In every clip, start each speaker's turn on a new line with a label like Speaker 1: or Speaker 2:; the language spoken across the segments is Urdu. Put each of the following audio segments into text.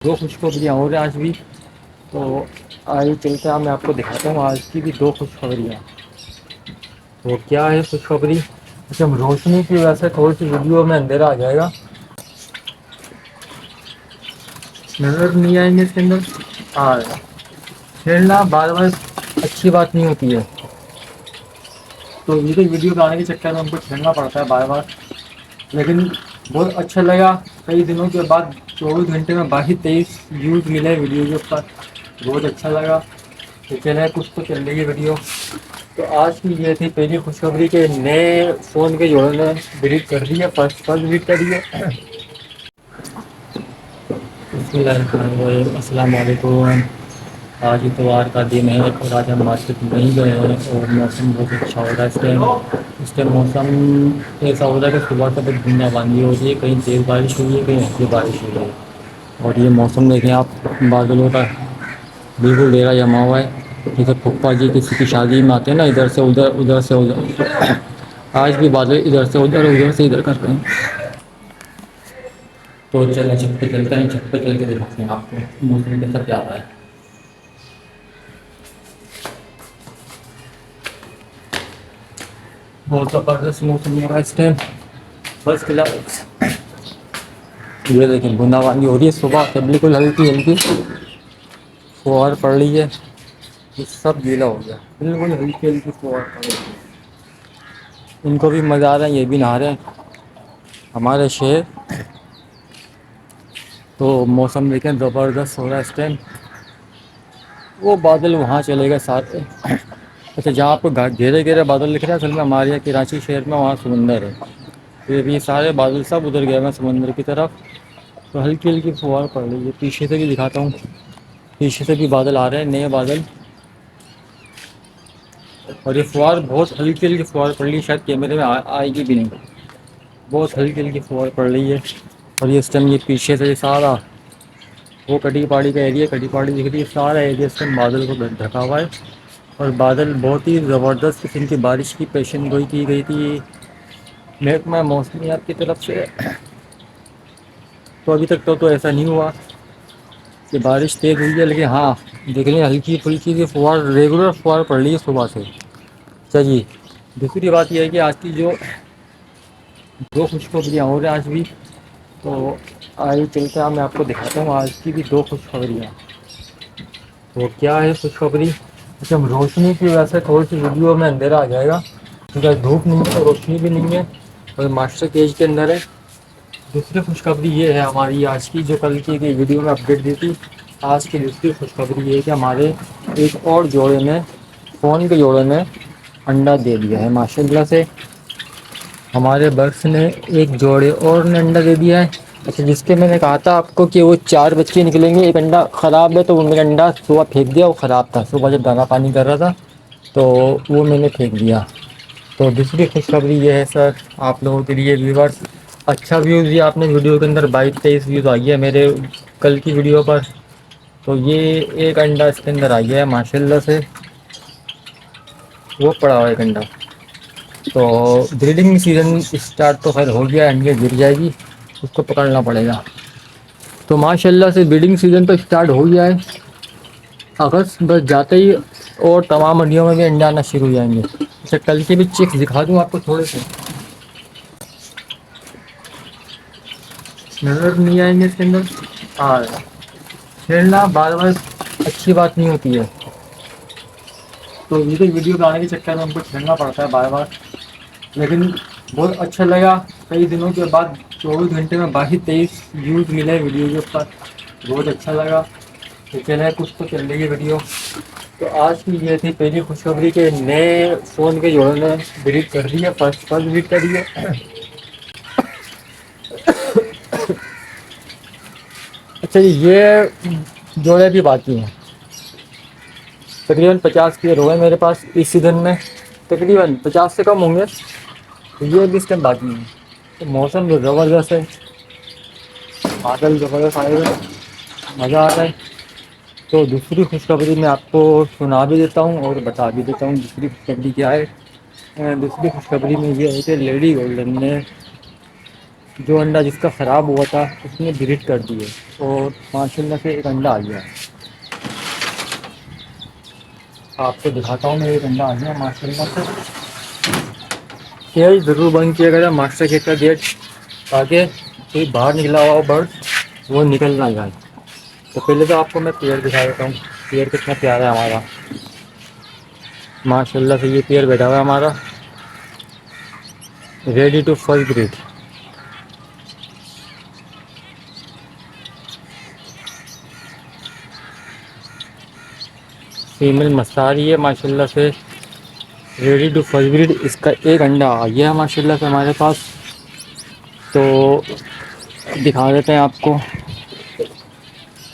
Speaker 1: دو خوشخبریاں ہو رہی ہیں آج بھی، تو آئیے چلتے ہیں، میں آپ کو دکھاتا ہوں آج کی بھی دو خوشخبریاں۔ وہ کیا ہے خوشخبری؟ اچھا، روشنی کی وجہ سے تھوڑی سی ویڈیو میں اندھیرا آ جائے گا، نظر نہیں آئیں گے اس کے اندر۔ اور چھیڑنا بار بار اچھی بات نہیں ہوتی ہے، تو یہ تو ویڈیو بنانے کے چکر میں ہم کو چھیڑنا پڑتا ہے بار بار، لیکن بہت اچھا لگا کئی دنوں کے بعد 24 گھنٹے میں 22-23 ویوز ملے ویڈیو کے اوپر، بہت اچھا لگا کہ چلے کچھ تو چل رہی ہے ویڈیو۔ تو آج کی یہ تھی پہلی خوشخبری کے نئے فون کے جوڑے نے ڈیلیٹ کر دی ہے، فرسٹ ڈیلیٹ کری ہے۔ بسم اللہ الرحمن الرحیم، السلام علیکم۔ آج اتوار کا دن ہے اور آج ہم مارکیٹ نہیں گئے ہیں اور موسم بہت اچھا ہو رہا ہے اس ٹائم موسم ایسا ہو رہا ہے کہ صبح سے بہت بوندا باندی ہو رہی ہے، کہیں تیز بارش ہوئی ہے کہیں ہلکی بارش ہوئی ہے، اور یہ موسم دیکھیں آپ، بادلوں کا بالکل ڈھیرا جما ہوا ہے، جیسے پھپھا جی کسی کی شادی میں آتے ہیں نا، ادھر سے ادھر ادھر سے ادھر، آج بھی بادل ادھر سے ادھر ادھر سے ادھر کر رہے ہیں۔ تو چلیں چھت پہ چلتے ہیں، چھت پہ چل کے دکھاتے ہیں آپ کو موسم کیسا کیا رہا ہے۔ بہت زبردست موسم ہو رہا ہے اس ٹائم، بس فی الحال یہ دیکھیں بوندا باندی ہو رہی ہے، صبح سے بالکل ہلکی ہلکی فوہار پڑ رہی ہے، یہ سب گیلا ہو گیا، بالکل ہلکی ہلکی فوہار پڑ رہی ہے۔ ان کو بھی مزہ آ رہا ہے، یہ بھی نہا رہے ہیں ہمارے شیر۔ تو موسم دیکھیں زبردست ہو رہا ہے اس ٹائم، وہ بادل وہاں چلے گئے ساتھ، اچھا جہاں آپ کو گھیرے گھیرے بادل دکھ رہے ہیں اصل میں ہمارے یہاں کراچی شہر میں وہاں سمندر ہے، پھر یہ سارے بادل سب ادھر گئے ہیں سمندر کی طرف، تو ہلکی ہلکی فوہار پڑ رہی ہے۔ پیچھے سے بھی دکھاتا ہوں، پیچھے سے بھی بادل آ رہے ہیں نئے بادل، اور یہ فوہار بہت ہلکی ہلکی فوہار پڑ رہی ہے، شاید کیمرے میں آئے گی بھی نہیں، بہت ہلکی ہلکی فوہار پڑ رہی ہے۔ اور یہ اس ٹائم یہ پیچھے سے سارا وہ کٹی پہاڑی کا ایریا، کٹی پہاڑی دکھ رہی ہے، سارا ایریا اس ٹائم بادل کو ڈھکا ہوا ہے، اور بادل بہت ہی زبردست قسم کی بارش کی پیشن گوئی کی گئی تھی محکمہ موسمیات کی طرف سے، تو ابھی تک تو ایسا نہیں ہوا کہ بارش تیز ہوئی ہے، لیکن ہاں دیکھ لیں ہلکی پھلکی سی فوہار ریگولر فوہار پڑ رہی ہے صبح سے۔ چلیے دوسری بات یہ ہے کہ آج کی جو دو خوشخبریاں ہو رہی ہیں آج بھی، تو آئیے چلتے ہیں، میں آپ کو دکھاتا ہوں آج کی بھی دو خوشخبریاں۔ وہ کیا ہے خوشخبری؟ اچھا، روشنی کی وجہ سے تھوڑی سی ویڈیو میں اندھیرا آ جائے گا، کیونکہ دھوپ نہیں ہے روشنی بھی نہیں ہے اور ماسٹر کیج کے اندر ہے۔ دوسری خوشخبری یہ ہے ہماری آج کی، جو کل کی ویڈیو میں اپڈیٹ دی تھی، آج کی دوسری خوشخبری یہ ہے کہ ہمارے ایک اور جوڑے نے، فون کے جوڑے نے انڈا دے دیا ہے ماشاء اللہ سے، ہمارے برس نے ایک جوڑے اور نے انڈا دے دیا ہے۔ اچھا، جس کے میں نے کہا تھا آپ کو کہ وہ 4 بچے نکلیں گے، ایک انڈا خراب ہے، تو وہ میرا انڈا صبح پھینک دیا، وہ خراب تھا، صبح جب دانا پانی کر رہا تھا تو وہ میں نے پھینک دیا۔ تو دوسری خوشخبری یہ ہے سر آپ لوگوں کے لیے ویورز، اچھا ویوز دیا آپ نے ویڈیو کے اندر، 22-23 ویوز آئی ہے میرے کل کی ویڈیو پر، تو یہ ایک انڈا اس کے اندر آئی ہے ماشاء اللہ سے، وہ پڑا ہوا ایک انڈا، تو بریڈنگ سیزن اسٹارٹ تو خیر ہو گیا، انڈے گر جائے گی، اس کو پکڑنا پڑے گا۔ تو ماشاء اللہ سے بریڈنگ سیزن تو اسٹارٹ ہو گیا ہے، اگست بس جاتے ہی اور تمام منڈیوں میں بھی انڈے آنا شروع ہو جائیں گے۔ اچھا، کل کے بھی چیکس دکھا دوں آپ کو تھوڑے سے، نظر نہیں آئیں گے اس کے اندر۔ اور چھیڑنا بار بار اچھی بات نہیں ہوتی ہے، تو یہ تو ویڈیو بنانے کے چکر میں ہم کو چھیڑنا پڑتا ہے بار بار، لیکن بہت اچھا لگا کئی دنوں کے بعد 24 گھنٹے میں 22-23 ویوز ملے ویڈیو کے اوپر، بہت اچھا لگا کہ چلے کچھ تو چل رہی ہے ویڈیو۔ تو آج کی یہ تھی پہلی خوشخبری کے نئے فون کے جوڑے نے ڈیلیٹ کر دی ہے، فرسٹ ڈیلیٹ کری ہے۔ اچھا جی، یہ جوڑے بھی باقی ہیں، تقریباً 50 پیئر ہوئے میرے پاس اس سیزن میں، تقریباً 50 سے کم ہوں گے، یہ بھی اس ٹائم باقی ہیں۔ تو موسم جو زبردست ہے، بادل زبردست آئے ہوئے، مزہ آ رہا ہے۔ تو دوسری خوشخبری میں آپ کو سنا بھی دیتا ہوں اور بتا بھی دیتا ہوں دوسری خوشخبری کیا ہے۔ دوسری خوشخبری میں یہ ہے کہ لیڈی گولڈن نے جو انڈا جس کا خراب ہوا تھا اس نے بریڈ کر دیے اور ماشاء اللہ سے ایک انڈا آ گیا۔ آپ کو دکھاتا ہوں میں، ایک انڈا آ گیا ماشاء اللہ سے۔ یہ ضرور بند کیا گیا ماسٹر کیٹ کا گیٹ، تاکہ کوئی باہر نکلا ہوا برڈ وہ نکل نہ جائے۔ تو پہلے تو آپ کو میں پیڑ دکھا دیتا ہوں، پیڑ کتنا پیارا ہے ہمارا، ماشاء اللہ سے۔ یہ پیڑ بیٹھا ہوا ہے ہمارا، ready to first grade. Female مسا رہی ہے ماشاء اللہ سے، ریڈی ٹو فرسٹ گریڈ۔ اس کا ایک انڈا آ گیا ہے ماشاء اللہ سے ہمارے پاس۔ تو دکھا دیتے ہیں آپ کو،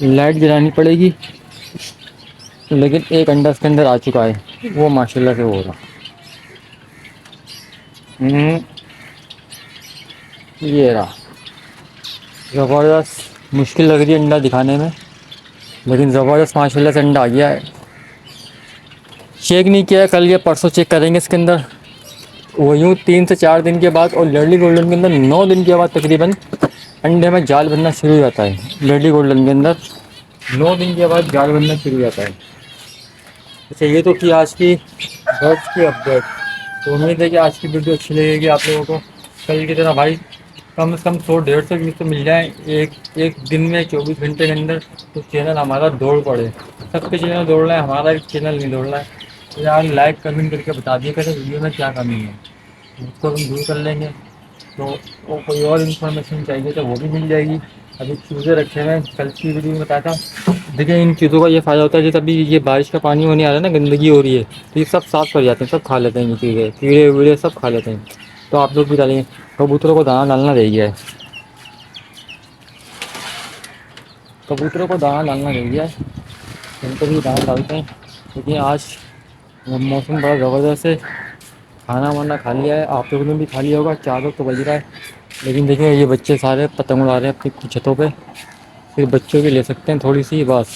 Speaker 1: لائٹ جلانی پڑے گی، لیکن ایک انڈا اس کے اندر آ چکا ہے، وہ ماشاء اللہ سے ہوگا۔ یہ رہا، زبردست۔ مشکل لگ رہی ہے انڈا دکھانے میں، لیکن زبردست ماشاء اللہ سے انڈا آ گیا ہے۔ چیک نہیں کیا ہے، کل یا پرسوں چیک کریں گے اس کے اندر۔ وہ یوں 3 سے 4 دن کے بعد، اور لرلی گولڈن کے اندر 9 دن کے بعد تقریباً انڈے میں جال بننا شروع ہو جاتا ہے۔ لرلی گولڈن کے اندر 9 دن کے بعد جال بننا شروع ہو جاتا ہے۔ اچھا، یہ تو تھی آج کی برڈس کی اپڈیٹ۔ تو امید ہے کہ آج کی ویڈیو اچھی لگے گی آپ لوگوں کو۔ کل کی طرح بھائی کم سے کم 100-150 ویوز تو مل جائیں ایک دن میں، 24 گھنٹے کے اندر، تو چینل ہمارا دوڑ پڑے۔ سب کے چینل دوڑ رہا ہے، ہمارا ایک چینل نہیں دوڑ رہا ہے۔ تو یار لائک کمنٹ کر کے بتا دیا کریں ویڈیو میں کیا کمی ہے، اس کو ہم دور کر لیں گے۔ تو وہ کوئی اور انفارمیشن چاہیے تو وہ بھی مل جائے گی۔ ابھی چوزے رکھے ہوئے ہیں، کل کی ویڈیو میں بتایا تھا۔ دیکھیں ان چیزوں کا یہ فائدہ ہوتا ہے، جیسے ابھی یہ بارش کا پانی ہونے آ رہا ہے نا، گندگی ہو رہی ہے، تو یہ سب صاف کر جاتے ہیں، سب کھا لیتے ہیں، یہ چیزیں کیڑے ویڑے سب کھا لیتے ہیں۔ تو آپ لوگ بھی ڈالیں گے، کبوتروں کو دانا ڈالنا رہ گیا ہے، کبوتروں کو دانا ڈالنا رہ گیا ہے، ان کو بھی دانا ڈالتے ہیں۔ کیونکہ آج موسم بڑا زبردست ہے، کھانا وانا کھا لیا ہے، آپ لوگوں نے بھی کھا لیا ہوگا، 4 تو بج رہا ہے۔ لیکن دیکھیں یہ بچے سارے پتنگ اڑا رہے ہیں اپنی چھتوں پہ، پھر بچوں کی لے سکتے ہیں تھوڑی سی بس۔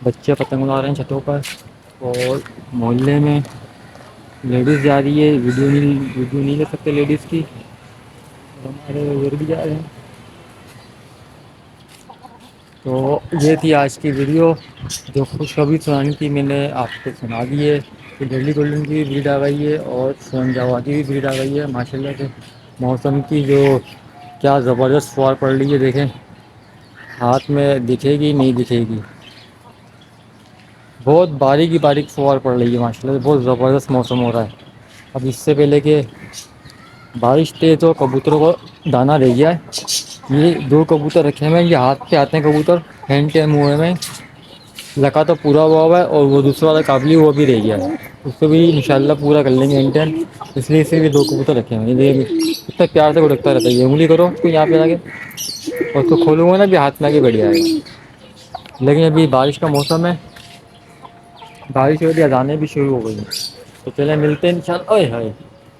Speaker 1: بچے پتنگ اڑا رہے ہیں چھتوں پر، اور محلے میں لیڈیز جا رہی ہے، ویڈیو نہیں لے سکتے لیڈیز کی، اور ہمارے ادھر بھی جا رہے ہیں۔ تو یہ تھی آج کی ویڈیو، جو خوشخبری سنانی تھی میں نے آپ کو سنا دی ہے کہ ڈیلی گولڈن کی بھی بریڈ آ گئی ہے، اور سون جاوا کی بھی بریڈ آ گئی ہے ماشاء اللہ سے۔ موسم کی جو کیا زبردست فوار پڑ رہی ہے، دیکھیں ہاتھ میں دکھے گی نہیں دکھے گی، بہت باریک باریک فوار پڑ رہی ہے ماشاء اللہ سے، بہت زبردست موسم ہو رہا ہے۔ اب اس سے پہلے کہ بارش تیز ہو، کبوتروں کو دانا رہ گیا ہے۔ یہ 2 کبوتر رکھے ہوئے ہیں، یہ ہاتھ پہ آتے ہیں کبوتر، ہینڈ ٹائم ہوئے میں لگا تو پورا ہوا ہے، اور وہ دوسرا والا قابلی وہ بھی رہ گیا ہے، اس کو بھی انشاءاللہ پورا کر لیں گے انٹین۔ اس لیے اسے بھی 2 کبوتر رکھے ہوئے ہیں، اتنا پیار سے اڑکتا رہتا ہے، یہ انگلی کرو تو یہاں پہ آ کے، اور اس کو کھولوں گا نا بھی ہاتھ میں آ کے بیٹھ جائے گا۔ لیکن ابھی بارش کا موسم ہے، بارش ہو رہی ہے، اذانیں بھی شروع ہو گئی ہیں۔ تو چلیں ملتے ہیں انشاءاللہ،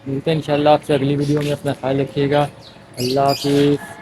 Speaker 1: ملتے ہیں انشاءاللہ آپ سے اگلی ویڈیو میں۔ اپنا خیال رکھیے گا، اللہ حافظ۔